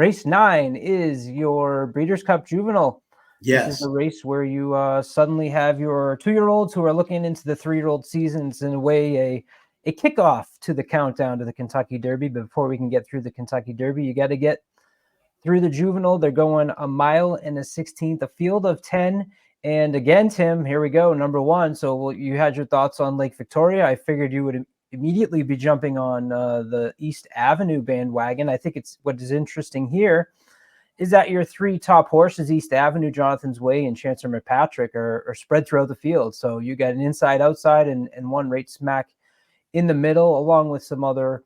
race 9 is your Breeders' Cup Juvenile. Yes. This is a race where you suddenly have your 2-year-olds who are looking into the 3-year-old seasons, in a way, a kickoff to the countdown to the Kentucky Derby. But before we can get through the Kentucky Derby, you got to get through the Juvenile. They're going 1 mile and a 16th, a field of 10. And again, Tim, here we go, number 1. So you had your thoughts on Lake Victoria. I figured you would immediately be jumping on the East Avenue bandwagon. I think it's what is interesting here is that your 3 top horses, East Avenue, Jonathan's Way, and Chancer McPatrick, are spread throughout the field. So you got an inside, outside, and one right smack in the middle, along with some other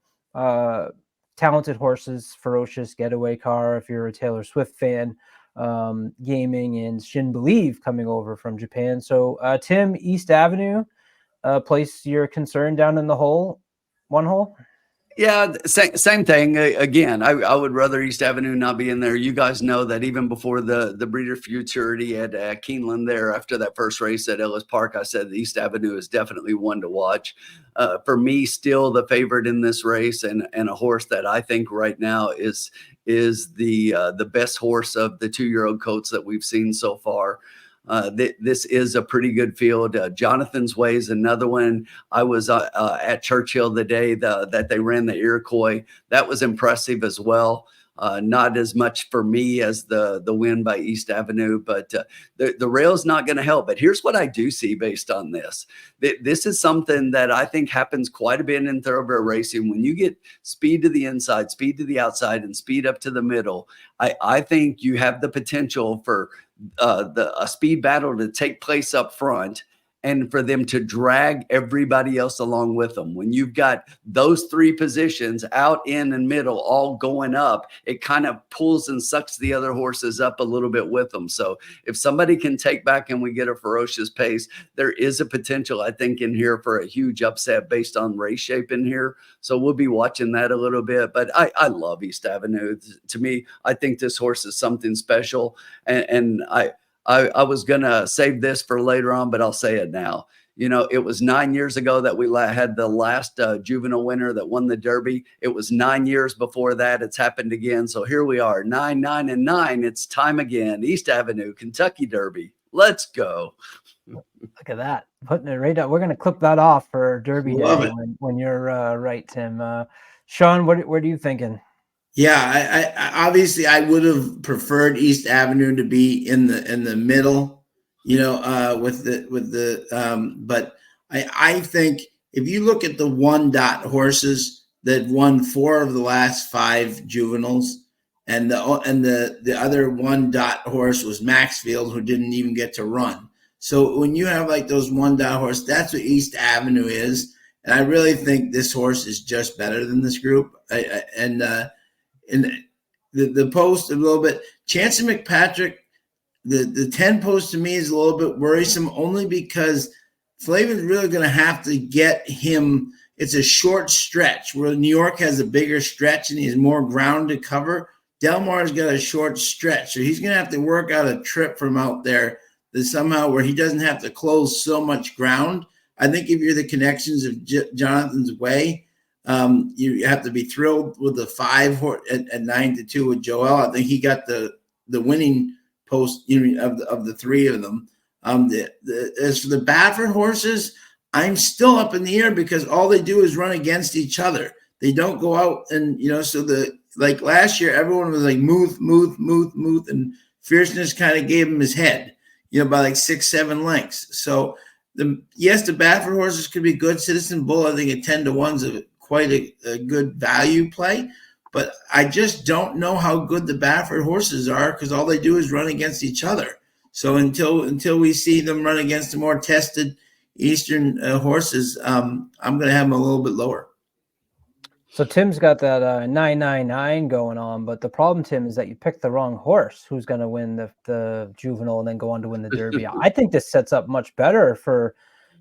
talented horses, Ferocious, Getaway Car, if you're a Taylor Swift fan, Gaming, and Shin Believe coming over from Japan. So, Tim, East Avenue, place your concern down in the hole, 1 hole? Yeah, same thing. Again, I would rather East Avenue not be in there. You guys know that even before the Breeder Futurity at Keeneland there, after that first race at Ellis Park, I said East Avenue is definitely one to watch. For me, still the favorite in this race, and a horse that I think right now is the best horse of the 2-year-old colts that we've seen so far. This is a pretty good field. Jonathan's Way is another one. I was at Churchill the day that they ran the Iroquois. That was impressive as well. Not as much for me as the win by East Avenue, but the rail's not going to help. But here's what I do see based on this. This is something that I think happens quite a bit in thoroughbred racing. When you get speed to the inside, speed to the outside, and speed up to the middle, I think you have the potential for a speed battle to take place up front, and for them to drag everybody else along with them. When you've got those 3 positions, out, in, and middle, all going up, it kind of pulls and sucks the other horses up a little bit with them. So if somebody can take back and we get a Ferocious pace, there is a potential, I think, in here for a huge upset based on race shape in here. So we'll be watching that a little bit. But I love East Avenue. To me, I think this horse is something special. And I was going to save this for later on, but I'll say it now. You know, it was 9 years ago that we had the last juvenile winner that won the Derby. It was 9 years before that. It's happened again. So here we are, 9, 9, and 9. It's time again. East Avenue, Kentucky Derby. Let's go. Look at that. Putting it right up. We're going to clip that off for Derby Love Day it. when you're right, Tim. Sean, what are you thinking? Yeah, I obviously I would have preferred East Avenue to be in the middle, but I think if you look at the 1 dot horses that won 4 of the last 5 juveniles, and the other 1 dot horse was Maxfield, who didn't even get to run. So when you have like those 1 dot horse, that's what East Avenue is, and I really think this horse is just better than this group. And the post a little bit. Chancer McPatrick, the 10 post to me is a little bit worrisome, only because Flavion's really going to have to get him. It's a short stretch where New York has a bigger stretch and he has more ground to cover. Del Mar's got a short stretch, so he's going to have to work out a trip from out there that somehow where he doesn't have to close so much ground. I think if you're the connections of Jonathan's Way, you have to be thrilled with the 5 at 9-2 with Joel. I think he got the winning post of the 3 of them. As for the Baffert horses, I'm still up in the air because all they do is run against each other. They don't go out and so like last year everyone was like Muth, and Fierceness kind of gave him his head, by like 6-7 lengths. So the Baffert horses could be good. Citizen Bull, I think at 10-1 is quite a good value play, but I just don't know how good the Baffert horses are because all they do is run against each other. So until we see them run against the more tested Eastern horses, I'm going to have them a little bit lower. So Tim's got that 999 going on, but the problem, Tim, is that you picked the wrong horse who's going to win the Juvenile and then go on to win the Derby. I think this sets up much better for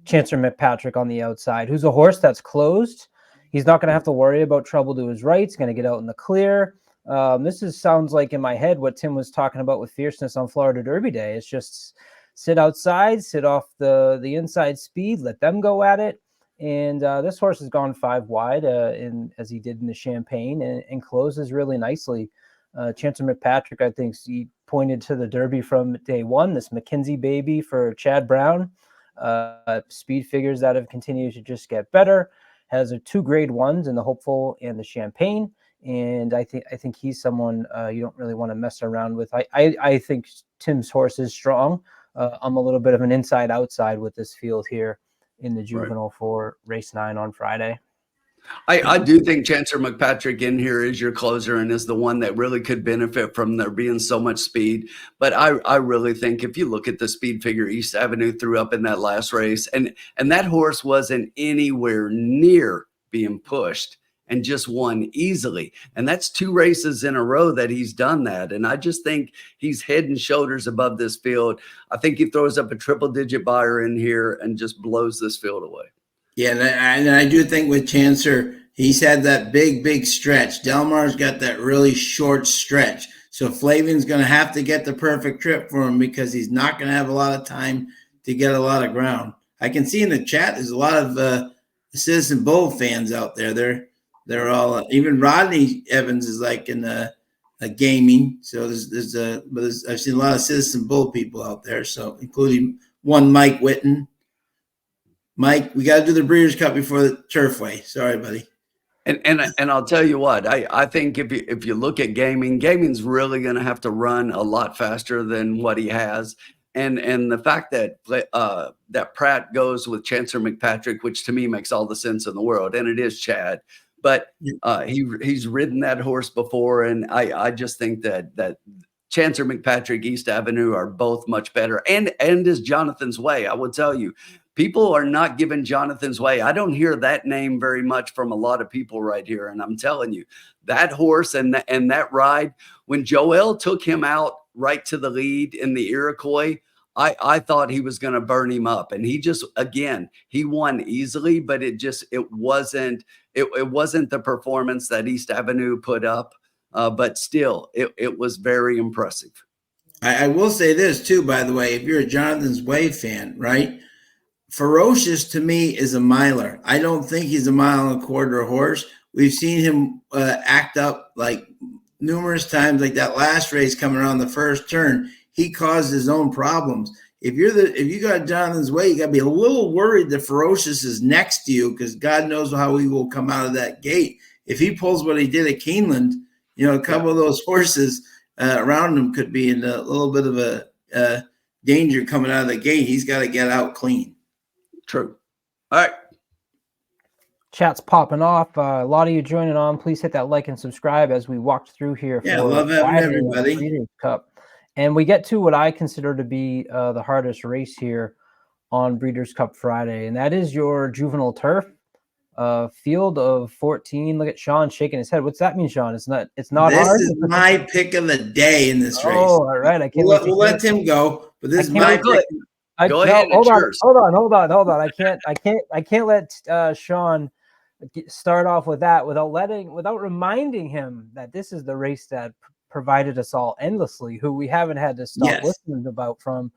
Chancer McPatrick on the outside, who's a horse that's closed. He's not going to have to worry about trouble to his right. He's going to get out in the clear. Sounds like in my head what Tim was talking about with Fierceness on Florida Derby Day. It's just sit outside, sit off the inside speed, let them go at it. And this horse has gone 5 wide as he did in the Champagne and closes really nicely Chancellor McPatrick, I think he pointed to the Derby from day one, this McKinsey baby for Chad Brown. Speed figures that have continued to just get better. Has 2 grade 1s in the Hopeful and the Champagne. And I think he's someone you don't really want to mess around with. I think Tim's horse is strong. I'm a little bit of an inside-outside with this field here in the Juvenile for race 9 on Friday. I do think Chancellor McPatrick in here is your closer and is the one that really could benefit from there being so much speed. But I really think if you look at the speed figure East Avenue threw up in that last race, and that horse wasn't anywhere near being pushed and just won easily. And that's 2 races in a row that he's done that. And I just think he's head and shoulders above this field. I think he throws up a triple-digit buyer in here and just blows this field away. Yeah, and I do think with Chancellor, he's had that big stretch. Delmar's got that really short stretch. So Flavian's going to have to get the perfect trip for him because he's not going to have a lot of time to get a lot of ground. I can see in the chat there's a lot of Citizen Bull fans out there. They're all even Rodney Evans is like in a gaming. So I've seen a lot of Citizen Bull people out there. So including one Mike Witten. Mike, we got to do the Breeders' Cup before the Turfway. Sorry, buddy. And I'll tell you what, I think if you look at gaming's really going to have to run a lot faster than what he has. And the fact that that Pratt goes with Chancellor McPatrick, which to me makes all the sense in the world, and it is Chad, but he's ridden that horse before, and I just think that Chancellor McPatrick, East Avenue are both much better, and is Jonathan's Way. I will tell you. People are not giving Jonathan's Way. I don't hear that name very much from a lot of people right here. And I'm telling you, that horse and that ride, when Joel took him out right to the lead in the Iroquois, I thought he was going to burn him up. And he just, again, he won easily, but it wasn't the performance that East Avenue put up. But still, it was very impressive. I will say this too, by the way, if you're a Jonathan's Way fan, right? Ferocious to me is a miler. I don't think he's a 1.25 mile horse. We've seen him act up like numerous times, like that last race coming around the first turn. He caused his own problems. If you got Jonathan's Way, you got to be a little worried that Ferocious is next to you because God knows how he will come out of that gate. If he pulls what he did at Keeneland, a couple of those horses around him could be in a little bit of a danger coming out of the gate. He's got to get out clean. True. All right. Chat's popping off. A lot of you joining on. Please hit that like and subscribe as we walked through here. Yeah, love having everybody. Breeders' Cup. And we get to what I consider to be the hardest race here on Breeders' Cup Friday, and that is your Juvenile Turf field of 14. Look at Sean shaking his head. What's that mean, Sean? It's not this hard. This is my pick of the day in this race. Oh, all right. I can't. We'll let Tim go, but this is my pick. Go ahead. Hold on. I can't let Sean start off with that without reminding him that this is the race that provided us all endlessly, who we haven't had to stop listening about from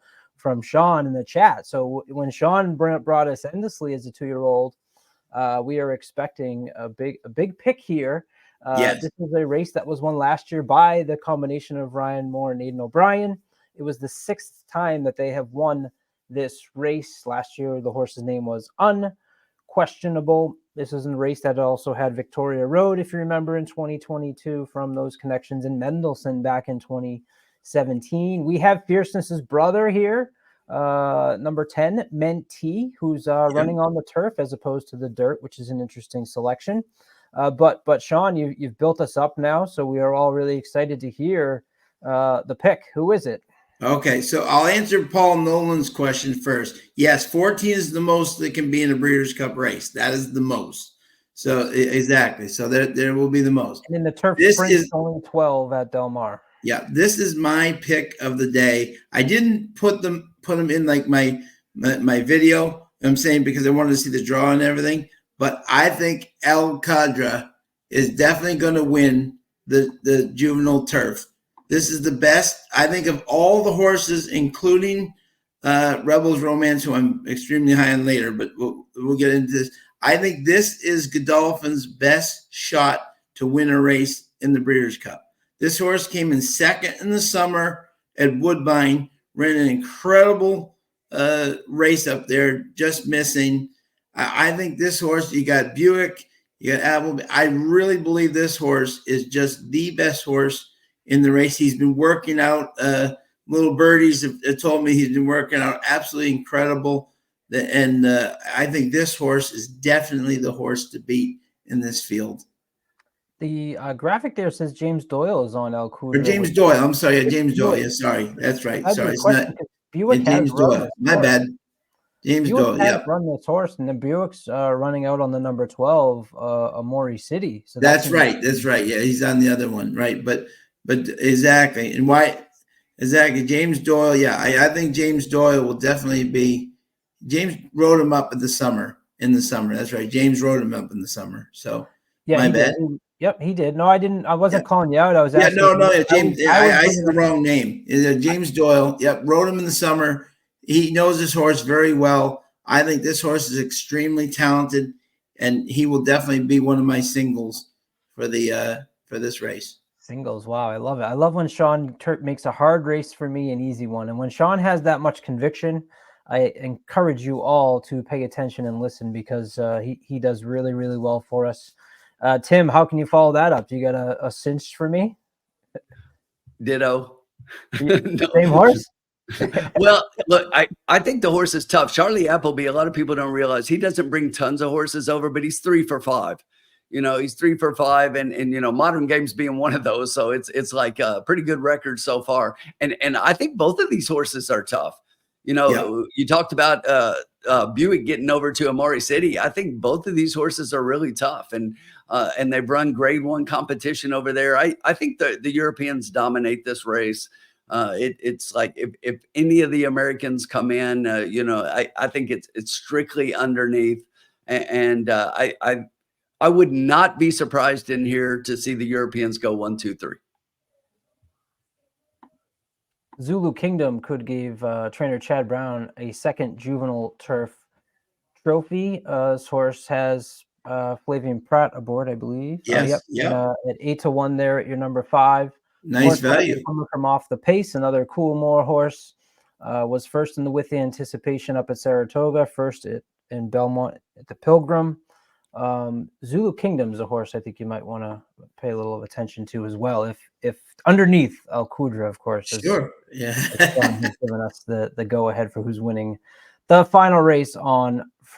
Sean in the chat. So when Sean brought us endlessly as a 2-year-old, we are expecting a big pick here. This is a race that was won last year by the combination of Ryan Moore and Aidan O'Brien. It was the 6th time that they have won this race. Last year, the horse's name was Unquestionable. This is a race that also had Victoria Road, if you remember, in 2022 from those connections in Mendelssohn back in 2017. We have Fierceness's brother here, number 10, Mentee, who's running on the turf as opposed to the dirt, which is an interesting selection. But Sean, you've built us up now, so we are all really excited to hear the pick. Who is it? Okay, so I'll answer Paul Nolan's question first. Yes, 14 is the most that can be in a Breeders' Cup race. That is the most. So exactly. So there will be the most. And in the turf sprint, is only 12 at Del Mar. Yeah, this is my pick of the day. I didn't put them in like my video. I'm saying because I wanted to see the draw and everything. But I think El Cadra is definitely going to win the Juvenile Turf. This is the best, I think, of all the horses, including Rebels Romance, who I'm extremely high on later, but we'll get into this. I think this is Godolphin's best shot to win a race in the Breeders' Cup. This horse came in second in the summer at Woodbine, ran an incredible race up there, just missing. I think this horse, you got Buick, you got Appleby. I really believe this horse is just the best horse in the race. He's been working out. Little birdies have told me he's been working out absolutely incredible. And I think this horse is definitely the horse to beat in this field. The graphic there says James Doyle is on El Cudro. Or James Doyle. I'm sorry. James Doyle. Yeah, sorry. That's right. Sorry. It's not Buick James Doyle. My bad. James Doyle. Yeah. Run this horse, and the Buick's running out on the number 12, Amori City. So that's right. That's right. Yeah, he's on the other one. Right. But exactly. And why? Exactly. James Doyle. Yeah, I think James Doyle will definitely be. James rode him up in the summer. That's right. James rode him up in the summer. So yeah, my bad. Yep, he did. No, I didn't. I wasn't calling you out. I was asking. Yeah, James. I said the wrong name. James Doyle. Yep, rode him in the summer. He knows this horse very well. I think this horse is extremely talented, and he will definitely be one of my singles for this race. Singles. Wow, I love it. I love when Sean Turk makes a hard race for me an easy one, and when Sean has that much conviction, I encourage you all to pay attention and listen, because he does really, really well for us. Tim, how can you follow that up? Do you got a cinch for me? Ditto. No. Same horse? Well, look, I think the horse is tough. Charlie Appleby, a lot of people don't realize he doesn't bring tons of horses over, but he's 3 for 5. He's 3 for 5, and Modern Games being one of those. So it's like a pretty good record so far. And I think both of these horses are tough. You talked about Buick getting over to Amori City. I think both of these horses are really tough, and they've run grade 1 competition over there. I think the Europeans dominate this race. It's like if any of the Americans come in, I think it's strictly underneath, and I would not be surprised in here to see the Europeans go 1, 2, 3. Zulu Kingdom could give trainer Chad Brown a second Juvenile Turf trophy. This horse has Flavian Pratt aboard, I believe. Yes. At 8-1 there at your number 5. Nice value. Coming from Off the Pace, another Coolmore horse, was first in the With Anticipation up at Saratoga, first in Belmont at the Pilgrim. Zulu Kingdom is a horse I think you might want to pay a little attention to as well. If underneath El Cudro, of course. Sure. Yeah. He's given us the go ahead for who's winning the final race on